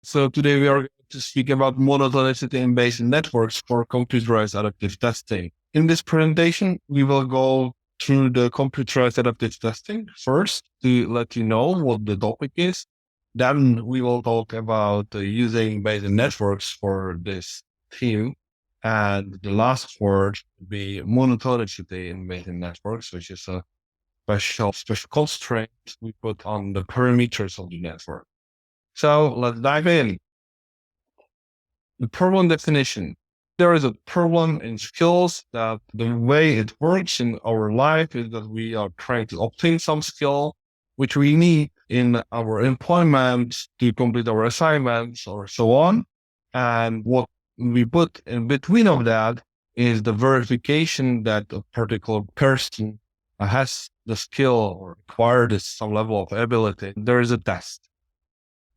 So today we are going to speak about monotonicity in Bayesian networks for computerized adaptive testing. In this presentation, we will go through the computerized adaptive testing first to let you know what the topic is. Then we will talk about using Bayesian networks for this theme. And the last word will be monotonicity in Bayesian networks, which is a special constraint we put on the parameters of the network. So let's dive in. The problem definition. There is a problem in skills that the way it works in our life is that we are trying to obtain some skill, which we need in our employment to complete our assignments or so on. And what we put in between of that is the verification that a particular person has the skill or acquired some level of ability. There is a test.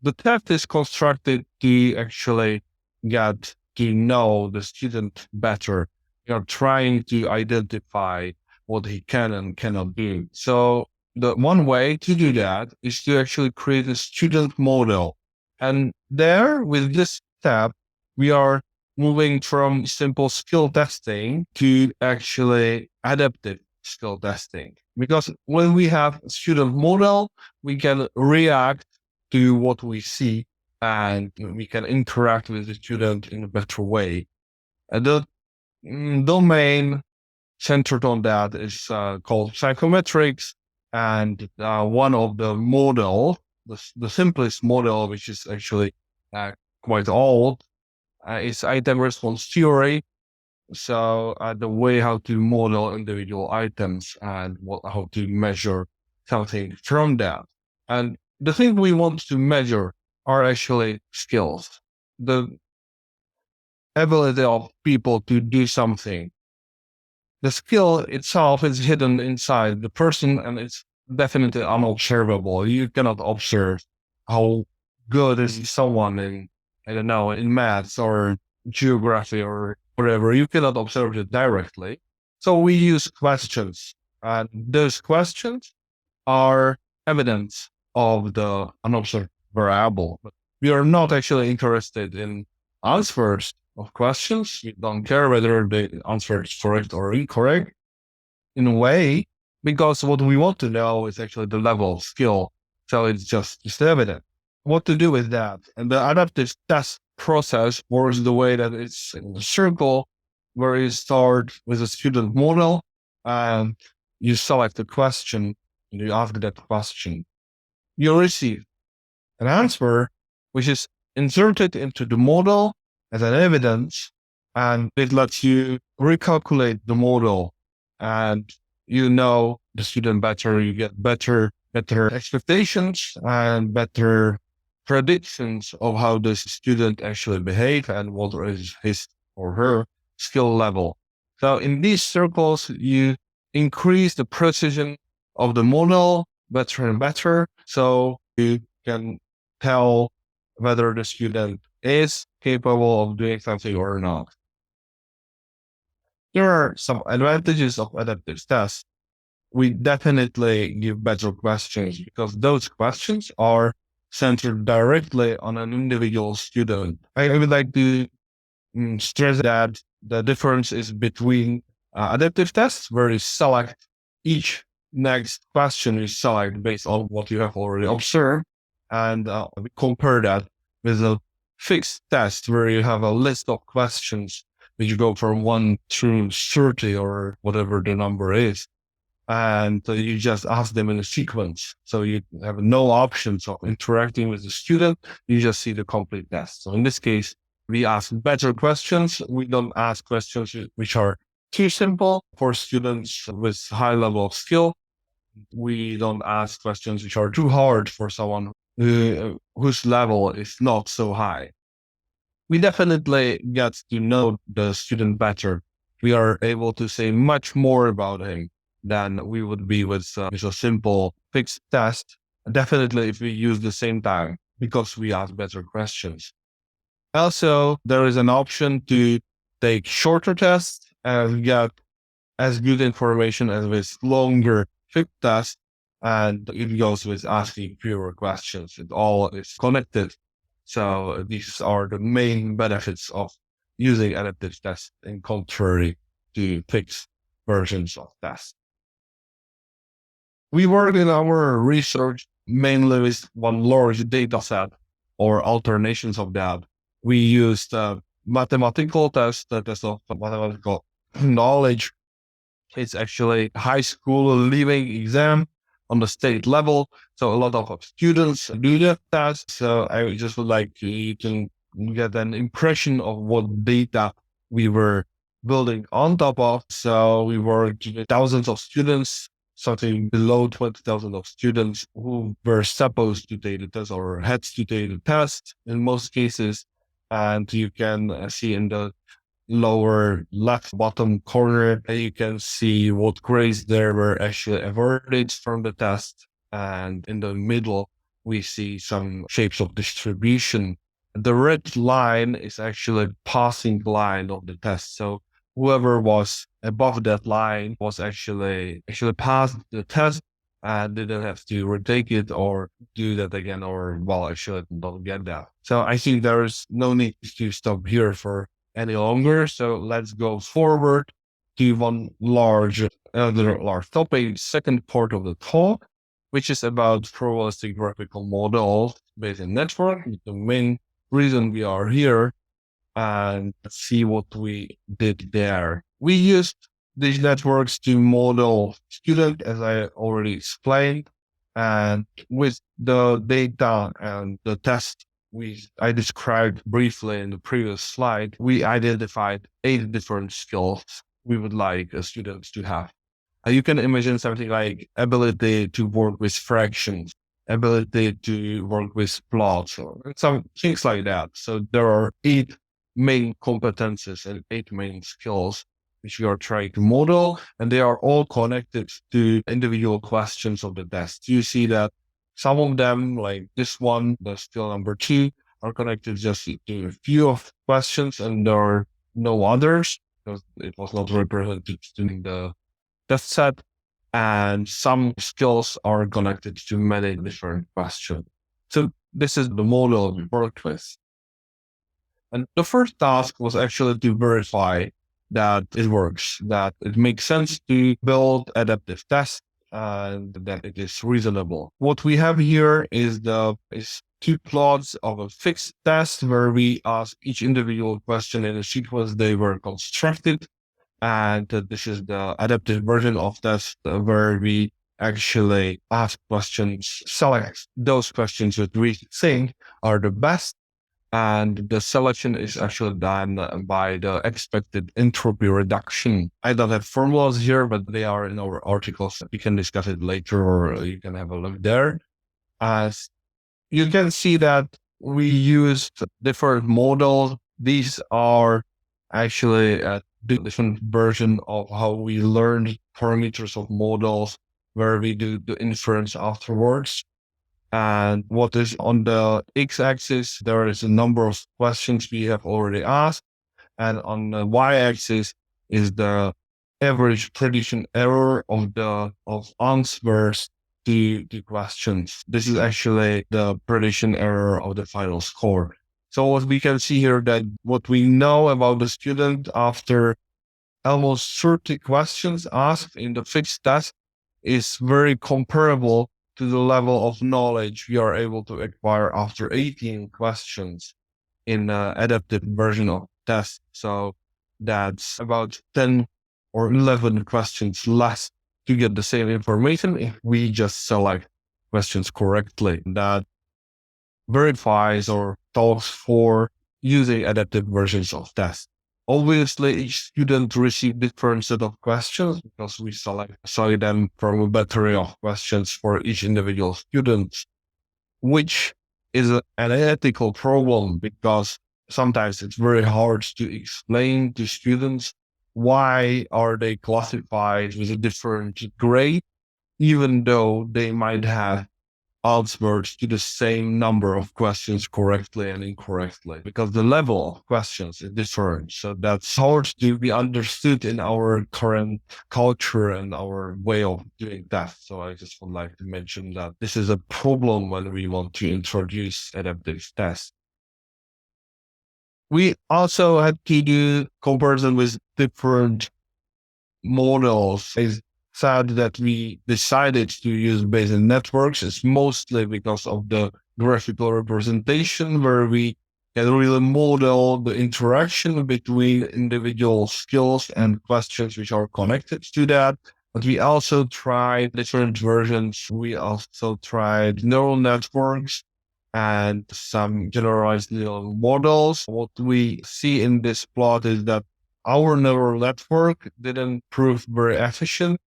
The test is constructed to actually get to know the student better. You're trying to identify what he can and cannot do. So the one way to do that is to actually create a student model. And there, with this step, we are moving from simple skill testing to actually adaptive skill testing. Because when we have a student model, we can react to what we see and we can interact with the student in a better way. And the domain centered on that is called psychometrics. And one of the model, the simplest model, which is actually quite old, is item response theory. So the way how to model individual items and how to measure something from that. And the thing we want to measure are actually skills, the ability of people to do something. The skill itself is hidden inside the person and it's definitely unobservable. You cannot observe how good is someone in, I don't know, in maths or geography or whatever. You cannot observe it directly. So we use questions, and those questions are evidence of the unobserved variable. But we are not actually interested in answers of questions. We don't care whether the answer is correct or incorrect in a way, because what we want to know is actually the level of skill. So it's just evident. What to do with that? And the adaptive test process works the way that it's in a circle where you start with a student model and you select a question and you ask that question. You receive an answer which is inserted into the model as an evidence, and it lets you recalculate the model and you know the student better, you get better expectations and better predictions of how the student actually behave and what is his or her skill level. So in these circles, you increase the precision of the model better and better. So you can tell whether the student is capable of doing something or not. There are some advantages of adaptive tests. We definitely give better questions because those questions are centered directly on an individual student. I would like to stress that the difference is between adaptive tests, where you select each next question you select based on what you have already observed, and we compare that with a fixed test where you have a list of questions which go from 1 through 30 or whatever the number is. And you just ask them in a sequence. So you have no options of interacting with the student. You just see the complete test. So in this case, we ask better questions. We don't ask questions which are too simple for students with high level of skill. We don't ask questions which are too hard for someone whose level is not so high. We definitely get to know the student better. We are able to say much more about him than we would be with a simple fixed test. Definitely if we use the same time, because we ask better questions. Also, there is an option to take shorter tests and get as good information as with longer fixed tests. And it goes with asking fewer questions. It all is connected. So these are the main benefits of using adaptive testing contrary to fixed versions of tests. We work in our research mainly with one large data set or alternations of that. We used mathematical tests, the test of mathematical knowledge. It's actually high school leaving exam on the state level. So a lot of students do that test. So I just would like you to get an impression of what data we were building on top of. So we worked with thousands of students, something below 20,000 of students who were supposed to take the test or had to take the test in most cases. And you can see in the lower left bottom corner, you can see what grades there were actually awarded from the test. And in the middle, we see some shapes of distribution. The red line is actually passing line of the test. So whoever was above that line was actually passed the test and didn't have to retake it or do that again, or well, actually don't get that. So I think there is no need to stop here for any longer. So let's go forward to another large topic, second part of the talk, which is about probabilistic graphical models based in network. The main reason we are here, and see what we did there. We used these networks to model student, as I already explained, and with the data and the test I described briefly in the previous slide, we identified 8 different skills we would like students to have. You can imagine something like ability to work with fractions, ability to work with plots, or some things like that. So there are 8 main competences and 8 main skills which we are trying to model, and they are all connected to individual questions of the test. You see that some of them, like this one, the skill number 2, are connected just to a few of questions, and there are no others because it was not represented in the test set. And some skills are connected to many different questions. So this is the model we worked with. And the first task was actually to verify that it works, that it makes sense to build adaptive tests and that it is reasonable. What we have here is 2 plots of a fixed test where we ask each individual question in a sequence they were constructed. And this is the adaptive version of test where we actually ask questions, select those questions that we think are the best. And the selection is actually done by the expected entropy reduction. I don't have formulas here, but they are in our articles. We can discuss it later, or you can have a look there. As you can see that we used different models. These are actually a different version of how we learn parameters of models, where we do the inference afterwards. And what is on the x-axis, there is a number of questions we have already asked. And on the y-axis is the average prediction error of answers to the questions. This is actually the prediction error of the final score. So what we can see here, that what we know about the student after almost 30 questions asked in the fixed test is very comparable to the level of knowledge we are able to acquire after 18 questions in the adaptive version of test. So that's about 10 or 11 questions less to get the same information if we just select questions correctly. That verifies or talks for using adaptive versions of tests. Obviously, each student receives different set of questions because we select them from a battery of questions for each individual student, which is an ethical problem because sometimes it's very hard to explain to students why are they classified with a different grade, even though they might have answered to the same number of questions correctly and incorrectly, because the level of questions is different. So that's hard to be understood in our current culture and our way of doing that. So I just would like to mention that this is a problem when we want to introduce adaptive tests. We also had to do comparison with different models. I said that we decided to use Bayesian networks is mostly because of the graphical representation where we can really model the interaction between individual skills and questions which are connected to that. But we also tried different versions. We also tried neural networks and some generalized neural models. What we see in this plot is that our neural network didn't prove very efficient.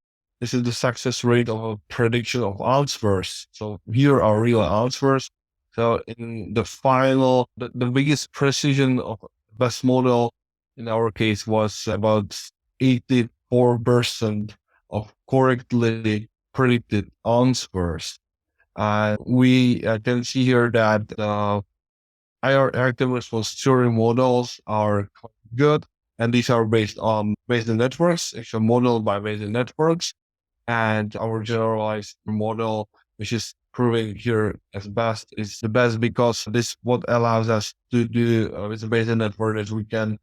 This is the success rate of a prediction of answers. So here are real answers. So in the final, the biggest precision of best model in our case was about 84% of correctly predicted answers. We can see here that IR active response theory models are quite good, and these are based on Bayesian networks, actually modeled by Bayesian networks, and our generalized model, which is proving here as best, is the best because this what allows us to do with the Bayesian network is we can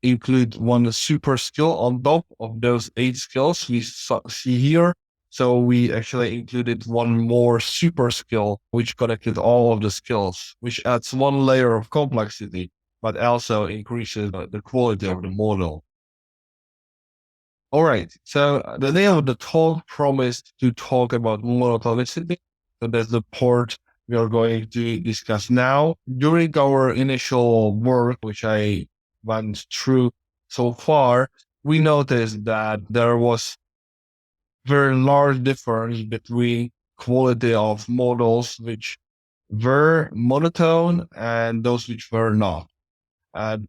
include one super skill on top of those 8 skills we see here. So we actually included one more super skill, which connected all of the skills, which adds one layer of complexity, but also increases the quality of the model. All right. So the name of the talk promised to talk about monotonicity. So that's the part we are going to discuss now. During our initial work, which I went through so far, we noticed that there was very large difference between quality of models which were monotone and those which were not. And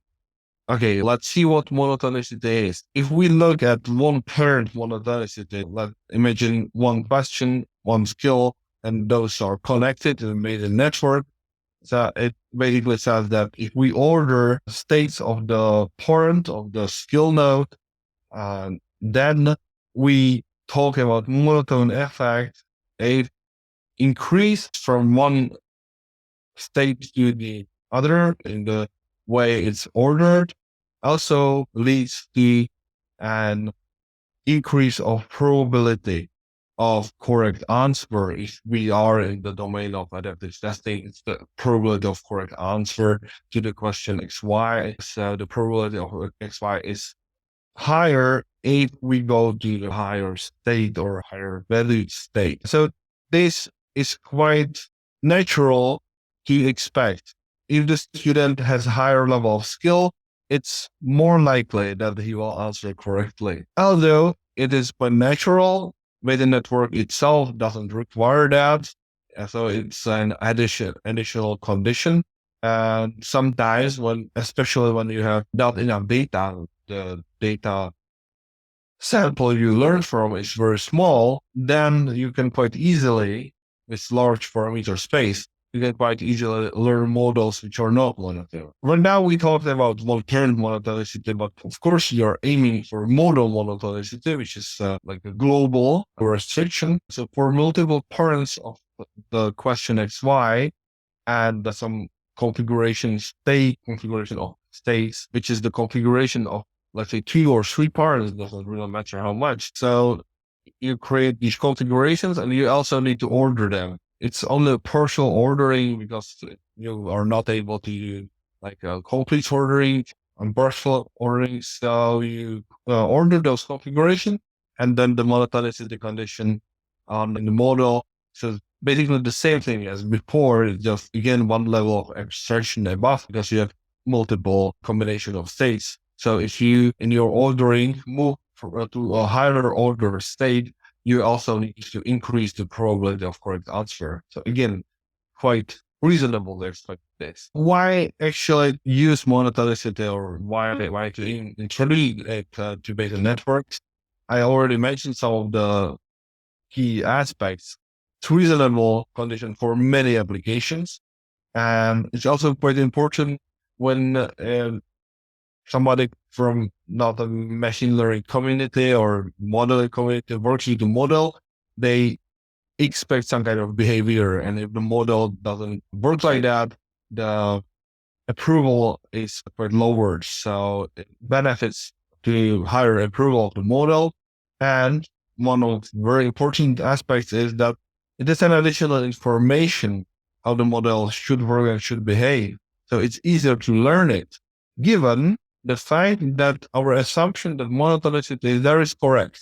okay, let's see what monotonicity is. If we look at one parent monotonicity, let's imagine one question, one skill, and those are connected and made a network. So it basically says that if we order states of the parent of the skill node, then we talk about monotone effect, a increase from one state to the other in the way it's ordered also leads to an increase of probability of correct answer. If we are in the domain of adaptive testing, it's the probability of correct answer to the question XY. So the probability of XY is higher if we go to the higher state or higher valued state. So this is quite natural to expect. If the student has a higher level of skill, it's more likely that he will answer correctly. Although it is quite natural, but the network itself doesn't require that. So it's an additional condition. And sometimes especially when you have not enough data, the data sample you learn from is very small, then you can quite easily, with large parameter space, you can quite easily learn models which are not monotone. Right now we talked about parent monotonicity, but of course you're aiming for model monotonicity, which is like a global restriction. So for multiple parents of the question XY and some configuration of states, which is the configuration of, let's say, 2 or 3 parts, doesn't really matter how much. So you create these configurations and you also need to order them. It's only partial ordering because you are not able to do like a complete ordering and partial ordering. So you order those configurations and then the monotonicity condition on the model. So basically the same thing as before, it's just again one level of abstraction above because you have multiple combination of states. So if you, in your ordering, move to a higher order state, you also need to increase the probability of correct answer. So again, quite reasonable to expect this. Why actually use monotonicity or why to introduce it to Bayesian networks? I already mentioned some of the key aspects. It's reasonable condition for many applications. And it's also quite important when somebody from not a machine learning community or modeling community works with the model, they expect some kind of behavior. And if the model doesn't work like that, the approval is quite lowered. So it benefits to higher approval of the model. And one of the very important aspects is that it is an additional information how the model should work and should behave. So it's easier to learn it, given the fact that our assumption that monotonicity is there is correct.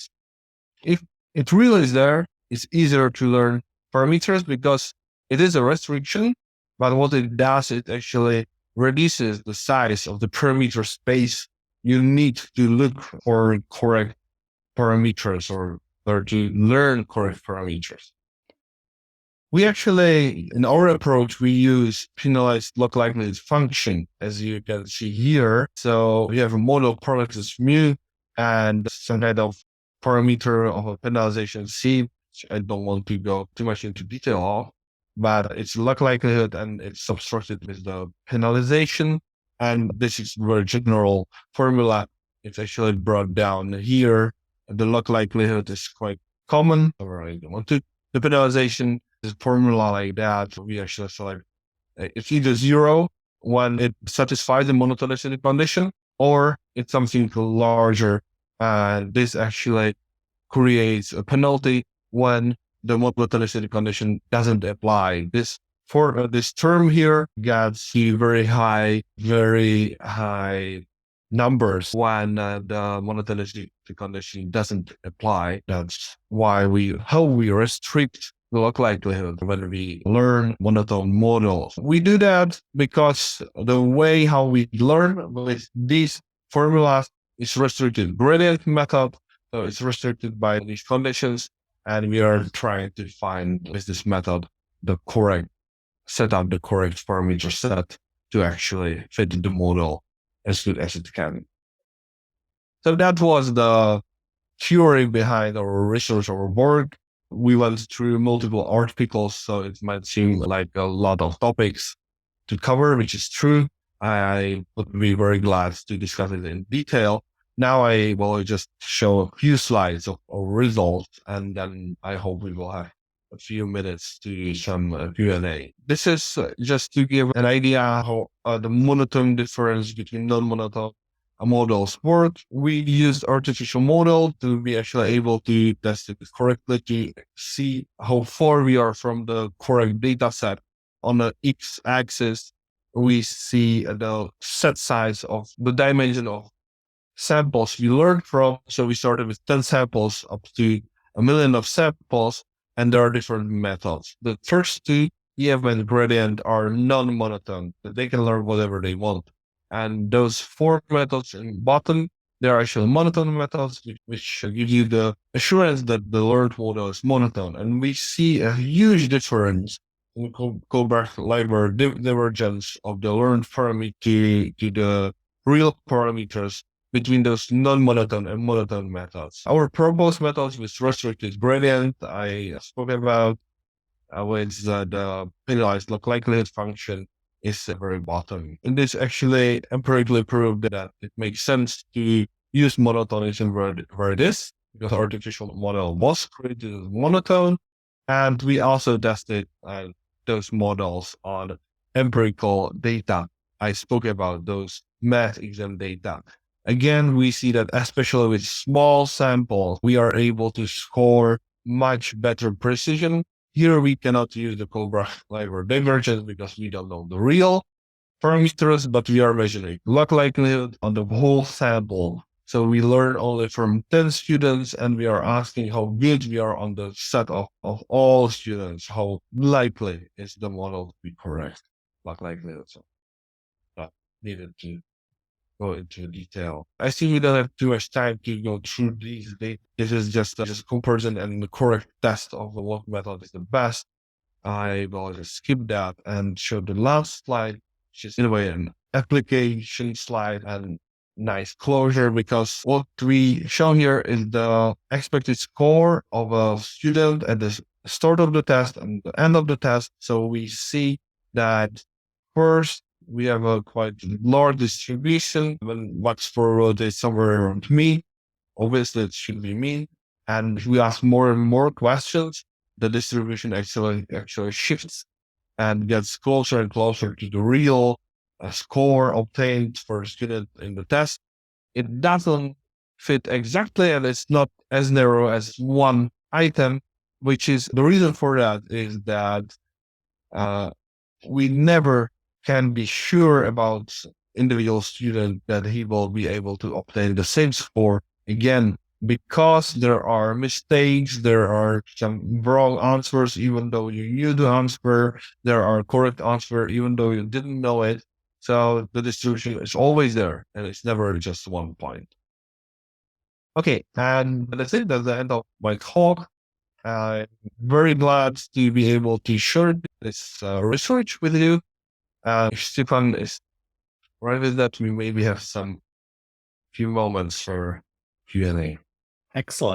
If it really is there, it's easier to learn parameters because it is a restriction, but what it does, it actually reduces the size of the parameter space you need to look for correct parameters or to learn correct parameters. We actually, in our approach, we use penalized log likelihood function, as you can see here. So we have a model parameters mu and some kind of parameter of a penalization C, which I don't want to go too much into detail of, but it's log likelihood and it's subtracted with the penalization. And this is a very general formula. It's actually brought down here. The log likelihood is quite common, or I don't want to. The penalization is a formula like that. We actually select it's either 0 when it satisfies the monotonicity condition, or it's something larger. This actually creates a penalty when the monotonicity condition doesn't apply. This term here gets you very high numbers when the monotonicity condition doesn't apply. That's why how we restrict the log likelihood when we learn monotone models. We do that because the way how we learn with these formulas is restricted gradient method. So it's restricted by these conditions, and we are trying to find with this method set up the correct parameter set to actually fit the model as good as it can. So that was the theory behind our research, our work. We went through multiple articles, so it might seem like a lot of topics to cover, which is true. I would be very glad to discuss it in detail. Now I will just show a few slides of our results, and then I hope we will have a few minutes to do some Q&A. This is just to give an idea how the monotone difference between non-monotone models work. We used artificial model to be actually able to test it correctly to see how far we are from the correct data set. On the x-axis, we see the set size of the dimension of samples we learned from. So we started with 10 samples up to 1 million of samples, and there are different methods. The first two, EF and gradient, are non-monotone. They can learn whatever they want. And those 4 methods in bottom, they're actually monotone methods, which give you the assurance that the learned model is monotone. And we see a huge difference in Kohlberg-Leibler divergence of the learned parameter to the real parameters between those non-monotone and monotone methods. Our proposed methods with restricted gradient, I spoke about, with the penalized log likelihood function is the very bottom. And this actually empirically proved that it makes sense to use monotonism where it is, because artificial model was created as monotone. And we also tested those models on empirical data. I spoke about those math exam data. Again, we see that especially with small samples, we are able to score much better precision. Here we cannot use the Kohlberg-Leibler divergence because we don't know the real parameters, but we are measuring log likelihood on the whole sample. So we learn only from 10 students, and we are asking how good we are on the set of all students, how likely is the model to be correct, log likelihood. So that needed to go into detail. I see we don't have too much time to go through these data. This is just a comparison and the correct test of what method is the best. I will just skip that and show the last slide, which is in a way an application slide and nice closure, because what we show here is the expected score of a student at the start of the test and the end of the test. So we see that first, we have a quite large distribution. When what's forward is somewhere around mean, obviously it should be mean. And if we ask more and more questions, the distribution actually shifts and gets closer and closer to the real score obtained for a student in the test, it doesn't fit exactly, and it's not as narrow as one item, which is the reason for that is that we never can be sure about individual student that he will be able to obtain the same score again, because there are mistakes, there are some wrong answers, even though you knew the answer, there are correct answer, even though you didn't know it. So the distribution is always there, and it's never just one point. Okay, and that's it. That's the end of my talk. I'm very glad to be able to share this research with you. If Stefan is right with that, we maybe have some few moments for Q&A. Excellent.